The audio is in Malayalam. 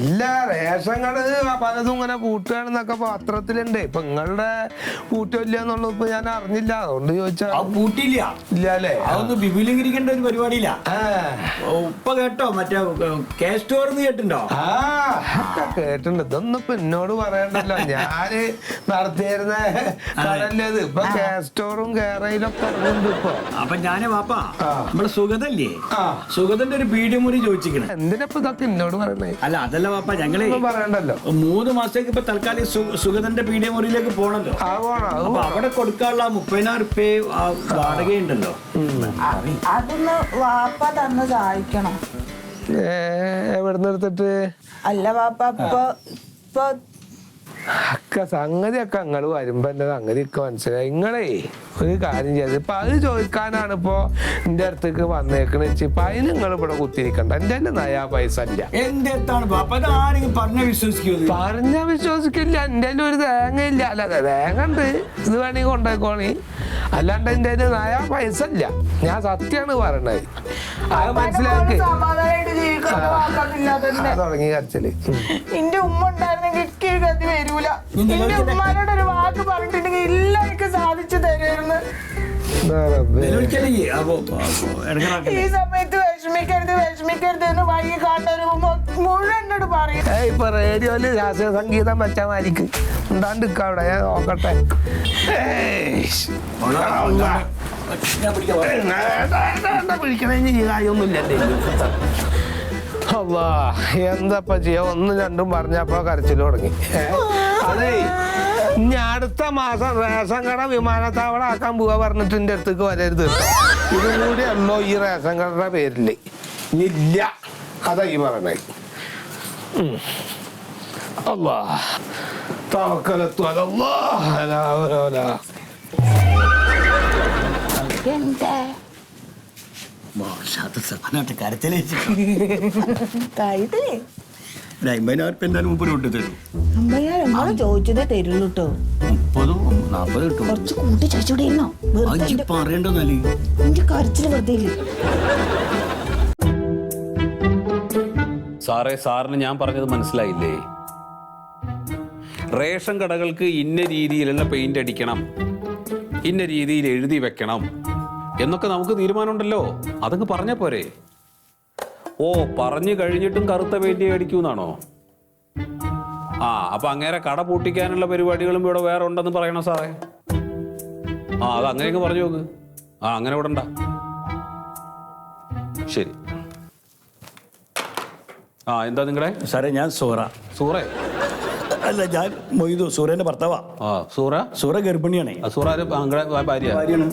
അല്ല റേഷൻ കട പലതും ഇങ്ങനെ പൂട്ടുകയാണെന്നൊക്കെ പത്രത്തിലുണ്ട്. ഇപ്പൊ നിങ്ങളുടെ പൂട്ടില്ല എന്നുള്ളത് ഇപ്പൊ ഞാൻ അറിഞ്ഞില്ല, അതുകൊണ്ട് ചോദിച്ചാ. പൂട്ടില്ല ഇല്ല അല്ലേ? അതൊന്നും വിപുലീകരിക്കേണ്ട ഒരു പരിപാടിയില്ല. ഇപ്പൊ കേട്ടോ മറ്റേ കെ സ്റ്റോർന്ന് കേട്ടിട്ടുണ്ടോ? കേട്ടിട്ടുണ്ട്. ഇതൊന്നും ഇപ്പൊ എന്നോട് പറയണ്ടല്ലോ, ഞാന് നടത്തിയിരുന്ന കടല്ലത്. ഇപ്പൊ കെ സ്റ്റോറും കേരളയിലൊക്കെ ഇറങ്ങുന്നുണ്ട് ഇപ്പൊ. അപ്പൊ ഞാന് വാപ്പാ നമ്മള് സുഗതല്ലേ, സുഗതന്റെ ഒരു പീഡിയമുറി ചോദിച്ചിരിക്കണേ. എന്തിനപ്പൊ ഇതൊക്കെ എന്നോട് പറയണേ? അല്ല അതല്ല വാപ്പ, ഞങ്ങള് പറയണ്ടല്ലോ 3 മാസത്തേക്ക് ഇപ്പൊ തൽക്കാലം സുഗതന്റെ പീഡിയമുറിയിലേക്ക് പോണല്ലോ. അപ്പൊ അവിടെ കൊടുക്കാനുള്ള 30,000 റുപ്യ വാടകയുണ്ടല്ലോ, അതൊന്ന് വാപ്പ തന്ന് സഹായിക്കണം. എവിടുന്ന് എടുത്തിട്ട്? അല്ല വാപ്പ ഇപ്പൊ സംഗതിയൊക്കെ നിങ്ങൾ വരുമ്പോ എന്റെ സംഗതിയൊക്കെ മനസ്സിലായി. നിങ്ങളേ ഒരു കാര്യം ചെയ്ത് ഇപ്പൊ അത് ചോദിക്കാനാണ് ഇപ്പൊ എന്റെ അടുത്തേക്ക് വന്നേക്കണ വെച്ച്. ഇപ്പൊ അതിന് നിങ്ങൾ ഇവിടെ കുത്തിരിക്കണ്ട. എന്റെ നയാ പൈസ ഇല്ല. പറഞ്ഞ വിശ്വസിക്കില്ല. എന്റെ ഒരു തേങ്ങ ഇല്ല. അല്ല തേങ്ങ ഉണ്ട്, ഇത് വേണമെങ്കിൽ കൊണ്ടുപോയിക്കോണി. അല്ലാണ്ട് എന്റെ നയാ പൈസ ഇല്ല. ഞാൻ സത്യാണ് പറയണത്. അത് മനസ്സിലാക്കി തുടങ്ങി കരച്ചില്. എന്റെ ഉമ്മ ഉണ്ടായിരുന്നെങ്കിൽ ഗതി വരൂല. എന്റെ ഉമ്മാനോട് ഒരു വാക്ക് പറഞ്ഞിട്ടുണ്ടെങ്കിൽ എല്ലാവർക്കും സാധിച്ചു തരുമായിരുന്നു. ഈ സമയത്ത് വിഷമിക്കരുത് എന്ന് വൈകി കാണുന്നവര് മുഴുവൻ എന്നോട് പറയും. ഇപ്പൊ റേഡിയോയില് ശാസ്ത്രീയ സംഗീതം വെച്ചാ മാരിക്ക് ഉണ്ടാണ്ട് അവിടെ ഞാൻ നോക്കട്ടെ. പിടിക്കണ കാര്യമൊന്നുമില്ലല്ലേ? അല്ലാ, എന്താപ്പ ചെയ്യാ? 1, 2 പറഞ്ഞപ്പോ കരച്ചിൽ തുടങ്ങി. അതേ, ഇനി അടുത്ത മാസം റേഷൻ കട വിമാനത്താവളം ആക്കാൻ പോവാ പറഞ്ഞിട്ട് എന്റെ അടുത്തേക്ക് വരരുത് കേട്ടോ. ഇതും കൂടി ഉള്ളോ ഈ റേഷൻ കടയുടെ പേരില്? ഇല്ല, അതാ ഈ പറഞ്ഞേ. അല്ലാ തവക്കലത്തു അലല്ലാഹ് ലാ ഹൗല വലാ ചോദിച്ചതേ തരുള്ളൂ കേട്ടോ. 30-40 കിട്ടും. കുറച്ച് കൂട്ടി ചോദിച്ചൂടെയിരുന്നോ? പറയണ്ടെന്നാല് എന്റെ കരച്ചില് വെറുതെ ഇല്ല. സാറേ, സാറിന് ഞാൻ പറഞ്ഞത് മനസ്സിലായില്ലേ? റേഷൻ കടകൾക്ക് ഇന്ന രീതിയിലുള്ള പെയിന്റ് അടിക്കണം, ഇന്ന രീതിയിൽ എഴുതി വെക്കണം എന്നൊക്കെ നമുക്ക് തീരുമാനമുണ്ടല്ലോ. അതങ്ങ് പറഞ്ഞ പോരെ? ഓ, പറഞ്ഞു കഴിഞ്ഞിട്ടും കറുത്ത പെയിന്റ് അടിക്കൂന്നാണോ? അപ്പൊ അങ്ങേരെ കട പൂട്ടിക്കാനുള്ള പരിപാടികളും ഇവിടെ വേറെ ഉണ്ടെന്ന് പറയണോ സാറേ? അത് അങ്ങനെയൊക്കെ പറഞ്ഞു നോക്ക്. അങ്ങനെ വിടണ്ട. ശരി. എന്താ നിങ്ങളെ? സാറേ, ഞാൻ സൂറേ? അല്ല, ഞാൻ മൊയ്തു, സൂറേന്റെ ഭർത്താവാ. സൂറ ഗർഭിണിയാണേ. സൂറ ഭാര്യ. ഭാര്യയാണ്.